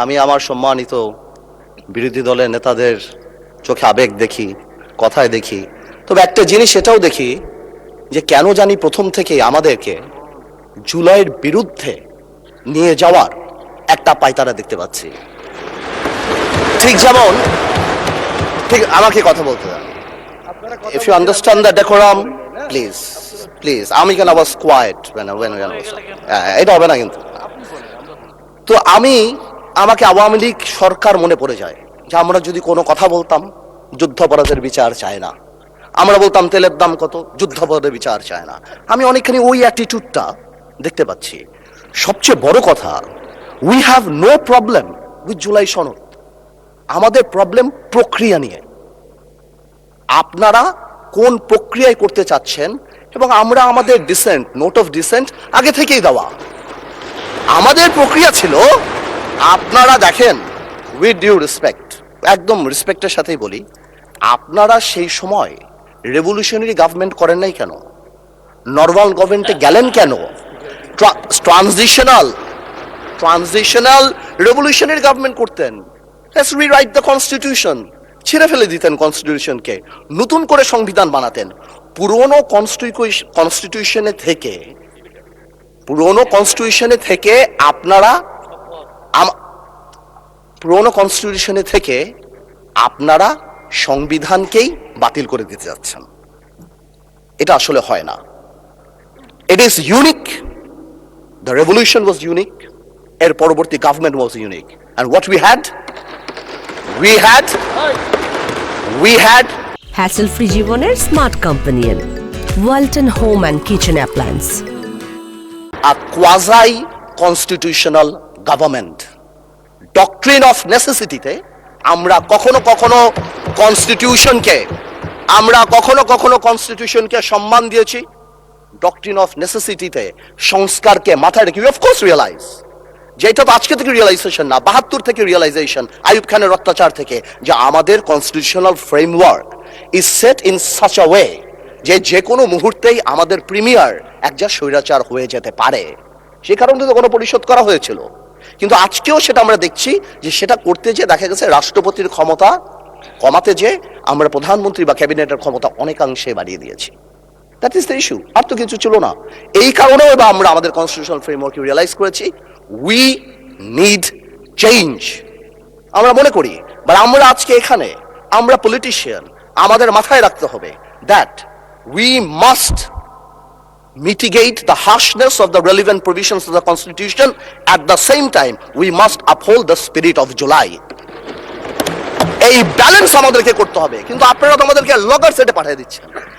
আমি আমার সম্মানিত বিরোধী দলের নেতাদের চোখে আবেগ দেখি, কথায় দেখি, তবে একটা জিনিস এটাও দেখি যে কেন জানি প্রথম থেকে আমাদেরকে জুলাইয়ের বিরুদ্ধে নিয়ে যাওয়ার একটা পায়তারা দেখতে পাচ্ছি। ঠিক যেমন, ঠিক আমাকে কথা বলতে দেন। If you understand the decorum, please, please. আমি কেন was quiet when এটা হবে না কিন্তু। তো আমাকে আওয়ামী লীগ সরকার মনে পড়ে যায় যে আমরা যদি কোনো কথা বলতাম যুদ্ধাপরাধের বিচার চায় না, আমরা বলতাম তেলের দাম কত, যুদ্ধাপরাধের বিচার চায় না। আমি অনেকখানি ওই অ্যাটিটিউডটা দেখতে পাচ্ছি। সবচেয়ে বড় কথা, we have no problem with July সনদ। আমাদের প্রবলেম প্রক্রিয়া নিয়ে। আপনারা কোন প্রক্রিয়ায় করতে চাচ্ছেন, এবং আমরা আমাদের ডিসেন্ট, নোট অফ ডিসেন্ট আগে থেকেই দেওয়া। আমাদের প্রক্রিয়া ছিল, আপনারা দেখেন, উইথ ডিউ রেসপেক্ট, একদম রেসপেক্টের সাথেই বলি, আপনারা সেই সময় রেভলিউশনারি গভর্নমেন্ট করেন নাই কেন? নর্মাল গভর্নমেন্টে গেলেন কেন? ট্রানজিশনাল রেভলিউশনারি গভর্নমেন্ট করতেন। লেটস রিরাইট দ্য কনস্টিটিউশন, ছিঁড়ে ফেলে দিতেন কনস্টিটিউশনকে, নতুন করে সংবিধান বানাতেন। পুরনো কনস্টিটিউশনে থেকে আপনারা সংবিধানকেই বাতিল করে দিতে যাচ্ছেন। এটা আসলে হয় না। It is unique. The revolution was unique, এর পরবর্তী government was unique, and what we had hassle free জীবনের smart companion Walton home and kitchen appliance. a quasi constitutional government. Doctrine of নেসেসিটিতে আমরা কখনো কনস্টিটিউশনকে সম্মান দিয়েছি। ডক্ট্রিন অফ নেসেসিটিতে সংস্কারকে মাথায় রেখে অফ কোর্স রিয়েলাইজ, যেটা তো আজকে থেকে রিয়েলাইজেশন না, ৭২ থেকে রিয়েলাইজেশন, আইয়ুব খানের অত্যাচার থেকে, যে আমাদের constitutional framework is set in such a way যে কোনো মুহূর্তেই আমাদের প্রিমিয়ার একজন স্বৈরাচার হয়ে যেতে পারে। সে কারণে তো কোনো পরিশোধ করা হয়েছিল, কিন্তু আজকেও সেটা আমরা দেখছি যে সেটা করতে যে দেখা গেছে রাষ্ট্রপতির ক্ষমতা কমাতে যে আমরা প্রধানমন্ত্রী বা ক্যাবিনেটের ক্ষমতা অনেকাংশে বাড়িয়ে দিয়েছি। দ্যাট ইজ দ্য ইস্যু, আর তো কিছু ছিল না। এই কারণেও বা আমরা আমাদের কনস্টিটিউশনাল ফ্রেমওয়ার্কে রিয়েলাইজ করেছি উই নিড চেঞ্জ। আমরা মনে করি, বা আমরা আজকে এখানে, আমরা পলিটিশিয়ান, আমাদের মাথায় রাখতে হবে that we must mitigate the harshness of the relevant provisions of the Constitution. At the same time, we must uphold the spirit of July. এই ব্যালেন্স আমাদেরকে করতে হবে, কিন্তু আপনারা তো আমাদেরকে লগর সেটে পাঠিয়ে দিচ্ছেন।